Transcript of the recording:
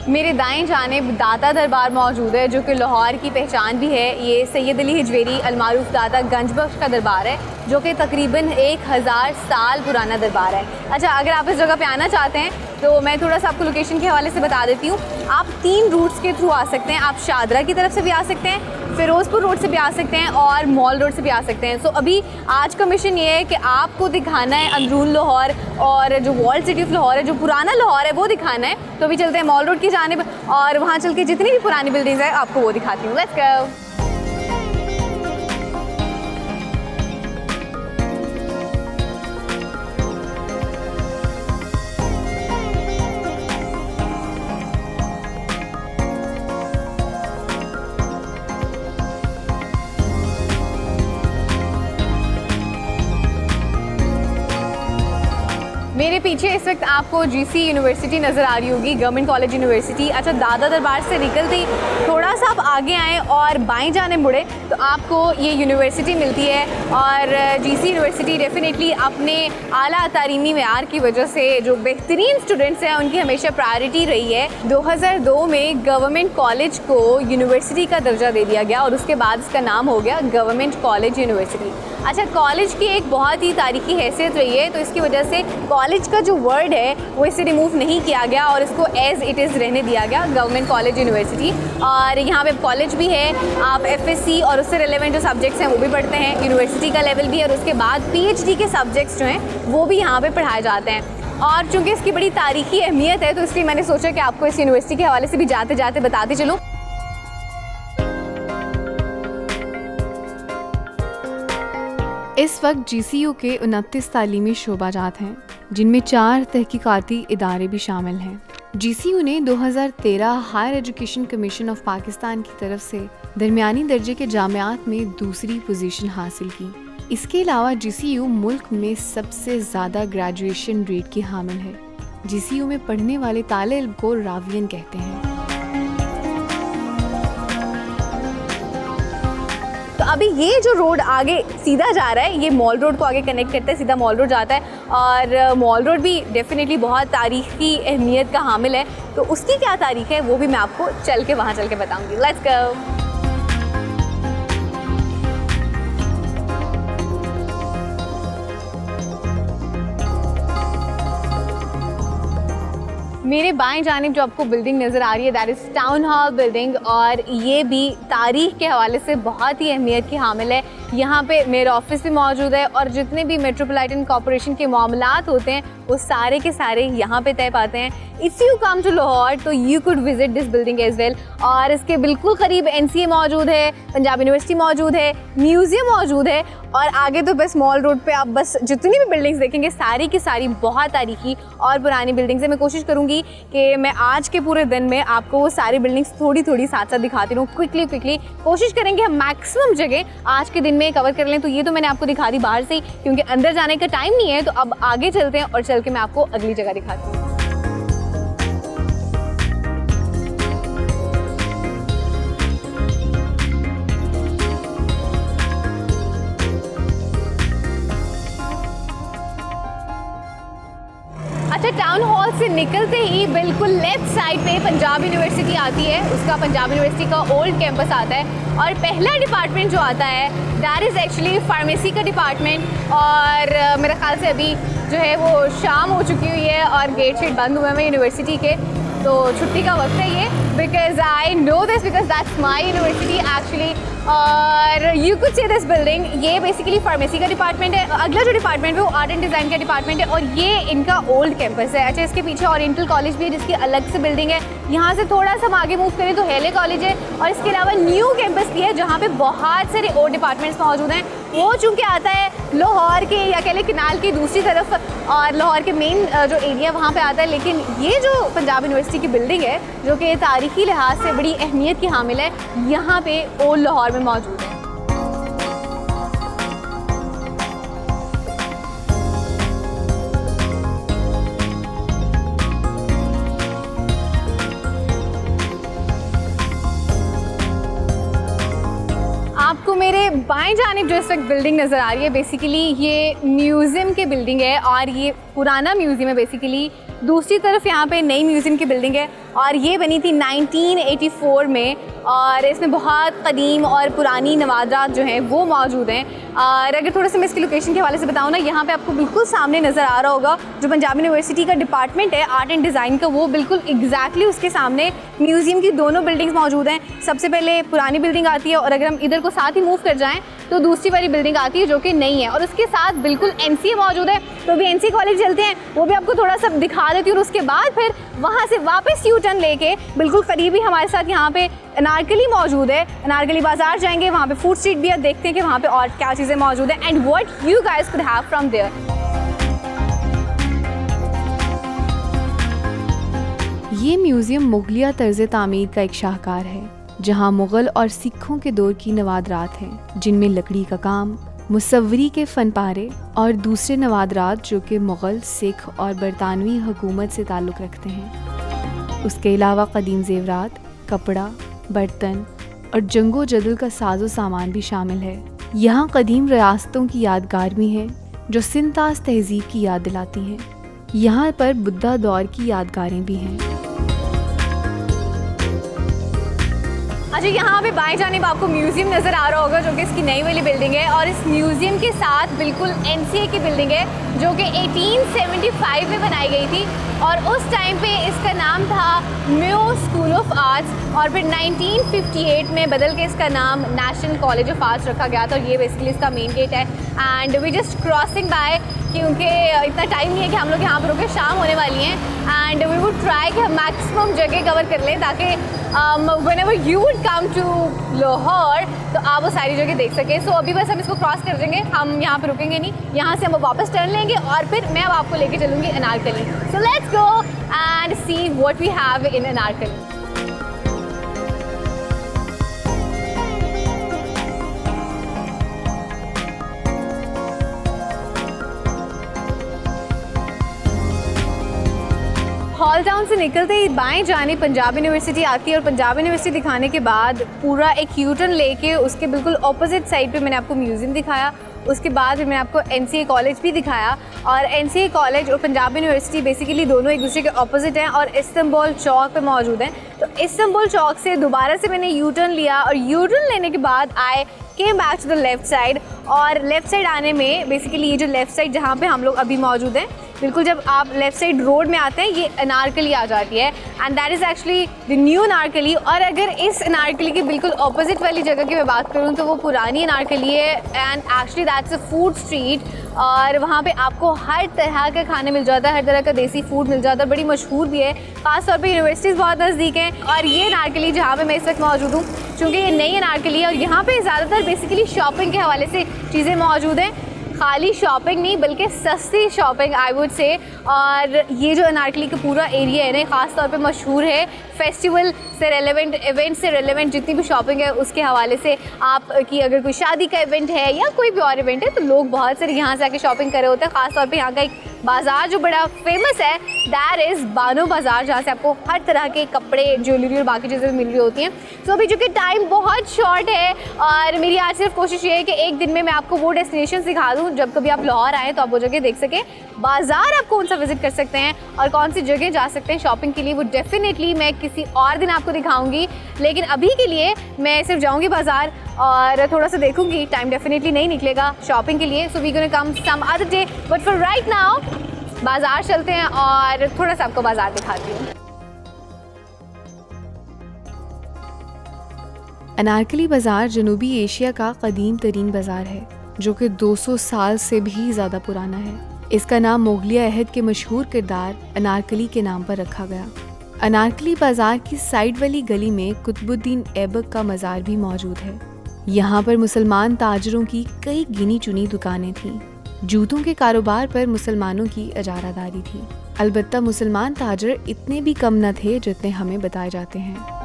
मेरे दाएं जानिब दाता दरबार मौजूद है, जो कि लाहौर की पहचान भी है। ये सैयद अली हिजवेरी अलमारूफ दाता गंजबख्श का दरबार है, जो कि तकरीबन 1000 साल पुराना दरबार है। अच्छा, अगर आप इस जगह पे आना चाहते हैं तो मैं थोड़ा सा आपको लोकेशन के हवाले से बता देती हूँ। आप 3 रूट्स के थ्रू आ सकते हैं। आप शादरा की तरफ से भी आ सकते हैं, फ़िरोज़पुर रोड से भी आ सकते हैं और मॉल रोड से भी आ सकते हैं। सो अभी आज का मिशन ये है कि आपको दिखाना है अंदरून लाहौर, और जो वॉल्ड सिटी ऑफ लाहौर है, जो पुराना लाहौर है, वो दिखाना है। तो अभी चलते हैं मॉल रोड की जानिब और वहाँ चल के जितनी भी पुरानी बिल्डिंग्स हैं आपको वो दिखाती हूँ। Let's go. मेरे पीछे इस वक्त आपको GC यूनिवर्सिटी नज़र आ रही होगी, गवर्नमेंट कॉलेज यूनिवर्सिटी। अच्छा, दादा दरबार से निकलते ही थोड़ा सा आप आगे आएँ और बाएं जाने मुड़े तो आपको ये यूनिवर्सिटी मिलती है। और GC यूनिवर्सिटी डेफिनेटली अपने आला तालीमी मेयार की वजह से जो बेहतरीन स्टूडेंट्स हैं उनकी हमेशा प्रायोरिटी रही है। 2002 में गवर्नमेंट कॉलेज को यूनिवर्सिटी का दर्जा दे दिया गया और उसके बाद इसका नाम हो गया गवर्नमेंट कॉलेज यूनिवर्सिटी। अच्छा, कॉलेज की एक बहुत ही तारीखी हैसियत रही है, तो इसकी वजह से कॉलेज का जो वर्ड है वो इससे रिमूव नहीं किया गया और इसको एज़ इट इज़ रहने दिया गया, गवर्नमेंट कॉलेज यूनिवर्सिटी। और यहाँ पे कॉलेज भी है, आप FSC और उससे रिलेवेंट जो सब्जेक्ट्स हैं वो भी पढ़ते हैं, यूनिवर्सिटी का लेवल भी है, और उसके बाद PhD के सब्जेक्ट्स जो हैं वो भी यहाँ पर पढ़ाए जाते हैं। और चूँकि इसकी बड़ी तारीखी अहमियत है तो इसलिए मैंने सोचा कि आपको इस यूनिवर्सिटी के हवाले से भी जाते जाते बताते चलूँ। इस वक्त GCU के 29 तालीमी शोबाजात हैं, जिनमें 4 तहकीकाती इदारे भी शामिल हैं। GCU ने 2013 higher education commission of Pakistan की तरफ से दरमियानी दर्जे के जामियात में दूसरी पोजीशन हासिल की। इसके अलावा GCU मुल्क में सबसे ज़्यादा ग्रेजुएशन रेट की हामिल है। GCU में पढ़ने वाले ताले इल्म को रावियन कहते हैं। तो अभी ये जो रोड आगे सीधा जा रहा है, ये मॉल रोड को आगे कनेक्ट करता है, सीधा मॉल रोड जाता है। और मॉल रोड भी डेफिनेटली बहुत तारीखी अहमियत का हामिल है, तो उसकी क्या तारीख है वो भी मैं आपको चल के वहाँ चल के बताऊँगी। Let's go. मेरे बाएं जानिब जो आपको बिल्डिंग नज़र आ रही है that is town hall building, और ये भी तारीख़ के हवाले से बहुत ही अहमियत की हामिल है। यहाँ पे मेरा ऑफिस भी मौजूद है और जितने भी मेट्रोपॉलिटन कॉरपोरेशन के मामलात होते हैं वो सारे के सारे यहाँ पे तय पाते हैं। If you come to Lahore तो you could visit this building as well. और इसके बिल्कुल करीब NCA मौजूद है, पंजाब यूनिवर्सिटी मौजूद है, म्यूज़ियम मौजूद है, और आगे तो बस मॉल रोड पे आप बस जितनी भी बिल्डिंग्स देखेंगे सारी की सारी बहुत तारीखी और पुरानी बिल्डिंग्स हैं। मैं कोशिश करूँगी कि मैं आज के पूरे दिन में आपको वो सारी बिल्डिंग्स थोड़ी थोड़ी साथ साथ दिखाती रहूँ, क्विकली कोशिश करेंगे हम मैक्सिमम जगह आज के दिन में कवर कर लें। तो ये तो मैंने आपको दिखा दी बाहर से ही, क्योंकि अंदर जाने का टाइम नहीं है। तो अब आगे चलते हैं और चल के मैं आपको अगली जगह दिखाती हूँ। अच्छा, टाउन हॉल से निकलते ही बिल्कुल लेफ्ट साइड पे पंजाब यूनिवर्सिटी आती है, उसका पंजाब यूनिवर्सिटी का ओल्ड कैंपस आता है। और पहला डिपार्टमेंट जो आता है दैट इज़ एक्चुअली फार्मेसी का डिपार्टमेंट। और मेरे ख्याल से अभी जो है वो शाम हो चुकी हुई है और गेट शेट बंद हुए हैं यूनिवर्सिटी के, तो छुट्टी का वक्त है ये। Because I know this because that's my university actually. और you could see this building, ये बेसिकली फार्मेसी का डिपार्टमेंट है। अगला जो डिपार्टमेंट है वो आर्ट एंड डिज़ाइन का डिपार्टमेंट है और ये इनका ओल्ड कैंपस है। अच्छा, इसके पीछे ओरिएंटल कॉलेज भी है जिसकी अलग से बिल्डिंग है। यहाँ से थोड़ा सा हम आगे मूव करें तो हेले कॉलेज है, और इसके अलावा न्यू कैंपस भी है जहाँ पे बहुत सारे और डिपार्टमेंट्स मौजूद हैं। वो चूँकि आता है लाहौर के या कह लें किनाल की दूसरी तरफ, और लाहौर के मेन जो एरिया वहाँ पे आता है। लेकिन ये जो पंजाब यूनिवर्सिटी की बिल्डिंग है जो कि तारीखी लिहाज से बड़ी अहमियत की हामिल है, यहाँ पे ओल्ड लाहौर में मौजूद है। आपको मेरे बाएं जानिब जो इस वक्त बिल्डिंग नज़र आ रही है बेसिकली ये म्यूज़ियम की बिल्डिंग है, और ये पुराना म्यूज़ियम है बेसिकली दूसरी तरफ यहाँ पे नई म्यूज़ियम की बिल्डिंग है और ये बनी थी 1984 में और इसमें बहुत कदीम और पुरानी नवादरात जो हैं वो मौजूद हैं। और अगर थोड़ा सा मैं इसकी लोकेशन के हवाले से बताऊँ ना, यहाँ पे आपको बिल्कुल सामने नज़र आ रहा होगा जो पंजाब यूनिवर्सिटी का डिपार्टमेंट है आर्ट एंड डिज़ाइन का, वो बिल्कुल एग्जैक्टली उसके सामने म्यूज़ियम की दोनों बिल्डिंग्स मौजूद हैं। सबसे पहले पुरानी बिल्डिंग आती है और अगर हम इधर को साथ ही मूव कर जाएँ तो दूसरी वाली बिल्डिंग आती है जो कि नई है और उसके साथ बिल्कुल NCA मौजूद है। तो अभी NCA कॉलेज चलते हैं, वो भी आपको थोड़ा सा दिखा देती हूँ और उसके बाद फिर वहाँ से वापस यू टर्न लेके बिल्कुल करीबी हमारे साथ यहाँ पे अनारकली मौजूद है। अनारकली बाजार जाएंगे, वहाँ पे फूड स्ट्रीट भी है, देखते हैं कि वहाँ पे और क्या चीज़ें मौजूद है and what you guys could have from there. ये म्यूज़ियम मुगलिया तर्ज तामीर का एक शाहकार है जहाँ मुग़ल और सिखों के दौर की नवादरात हैं जिनमें लकड़ी का काम, मुसव्वरी के फन पारे और दूसरे नवादरात जो कि मुग़ल, सिख और बरतानवी हुकूमत से ताल्लुक़ रखते हैं। उसके अलावा कदीम ज़ेवरात, कपड़ा, बर्तन और जंगो जदल का साजो सामान भी शामिल है। यहाँ कदीम रियासतों की यादगार भी हैं जो सिंतास तहजीब की याद दिलाती हैं। यहाँ पर बुद्धा दौर की यादगारें भी हैं। अच्छा, यहाँ पे बाएं जानिब आपको म्यूज़ियम नज़र आ रहा होगा जो कि इसकी नई वाली बिल्डिंग है और इस म्यूज़ियम के साथ बिल्कुल NCA की बिल्डिंग है जो कि 1875 में बनाई गई थी और उस टाइम पे इसका नाम था म्यो स्कूल ऑफ आर्ट्स और फिर 1958 में बदल के इसका नाम नेशनल कॉलेज ऑफ आर्ट्स रखा गया था और ये बेसिकली इसका मेन गेट है। And we just crossing by क्योंकि इतना टाइम नहीं है कि हम लोग यहाँ पर रुके, शाम होने वाली हैं एंड वी वुड ट्राई कि हम मैक्सिमम जगह कवर कर लें ताकि whenever you would come to Lahore तो आप वो सारी जगह देख सकें। सो अभी बस हम इसको क्रॉस कर देंगे, हम यहाँ पे रुकेंगे नहीं, यहाँ से हम वापस टर्न लेंगे और फिर मैं अब आपको लेके चलूँगी Anarkali. So let's go and see what we have in Anarkali. Hall town से निकलते ही बाएं जाने पंजाब यूनिवर्सिटी आती है और पंजाब यूनिवर्सिटी दिखाने के बाद पूरा एक यू टर्न लेके उसके बिल्कुल ऑपोजिट साइड पे मैंने आपको म्यूज़ियम दिखाया। उसके बाद फिर मैंने आपको NCA कॉलेज भी दिखाया और NCA कॉलेज और पंजाब यूनिवर्सिटी बेसिकली दोनों एक दूसरे के ऑपोजिट हैं और इस्तांबुल चौक पे मौजूद हैं। तो इस्तांबुल चौक से दोबारा से मैंने यू टर्न लिया और यू टर्न लेने के बाद I came back to the left side और लेफ़्ट साइड आने में बेसिकली ये जो लेफ़्ट साइड जहाँ पे हम लोग अभी मौजूद हैं, बिल्कुल जब आप लेफ़्ट साइड रोड में आते हैं ये अनारकली आ जाती है and that is actually the new Anarkali. और अगर इस अनारकली की बिल्कुल ऑपोजिट वाली जगह की मैं बात करूँ तो वो पुरानी अनारकली है and actually that's a food street और वहाँ पे आपको हर तरह का खाना मिल जाता है, हर तरह का देसी फूड मिल जाता है, बड़ी मशहूर भी है, ख़ासतौर पे यूनिवर्सिटीज़ बहुत नज़दीक हैं। और ये अनारकली जहाँ पे मैं इस वक्त मौजूद हूँ चूँकि ये नई अनारकली है और यहाँ पे ज़्यादातर बेसिकली शॉपिंग के हवाले से चीज़ें मौजूद हैं, खाली शॉपिंग नहीं बल्कि सस्ती शॉपिंग आई वुड से। और ये जो अनारकली का पूरा एरिया है ना ख़ास तौर पे मशहूर है फेस्टिवल से रेलेवेंट, इवेंट से रेलेवेंट जितनी भी शॉपिंग है उसके हवाले से। आपकी अगर कोई शादी का इवेंट है या कोई भी और इवेंट है तो लोग बहुत सारे यहाँ से आके शॉपिंग कर रहे होते हैं। ख़ास तौर पे यहाँ का एक बाज़ार जो बड़ा फेमस है दैट इज़ बानो बाज़ार, जहाँ से आपको हर तरह के कपड़े, ज्वेलरी और बाकी चीज़ें मिल रही होती हैं। तो अभी चूँकि टाइम बहुत शॉर्ट है और मेरी आज सिर्फ कोशिश ये है कि एक दिन में मैं आपको वो डेस्टिनेशन दिखा दूँ जब कभी आप लाहौर आएँ तो आप वो जगह देख सकें। बाज़ार आप कौन सा विज़िट कर सकते हैं और कौन सी जगह जा सकते हैं शॉपिंग के लिए वो डेफिनेटली मैं किसी और दिन आपको दिखाऊंगी, लेकिन अभी के लिए मैं सिर्फ जाऊंगी बाज़ार और थोड़ा सा देखूंगी। टाइम डेफिनेटली नहीं निकलेगा शॉपिंग के लिए, so we gonna come some other day, but for right now बाज़ार चलते हैं और थोड़ा सा आपको बाज़ार दिखाती हूँ। अनारकली बाज़ार जनूबी एशिया का कदीम तरीन बाज़ार है जो कि 200 साल से भी ज़्यादा पुराना है। इसका नाम मुगलिया अहद के मशहूर किरदार अनारकली के नाम पर रखा गया। अनारकली बाज़ार की साइड वाली गली में कुतुबुद्दीन ऐबक का मज़ार भी मौजूद है। यहाँ पर मुसलमान ताजरों की कई गिनी चुनी दुकानें थीं। जूतों के कारोबार पर मुसलमानों की इजारादारी थी। अलबत्ता मुसलमान ताजर इतने भी कम न थे जितने हमें बताए जाते हैं।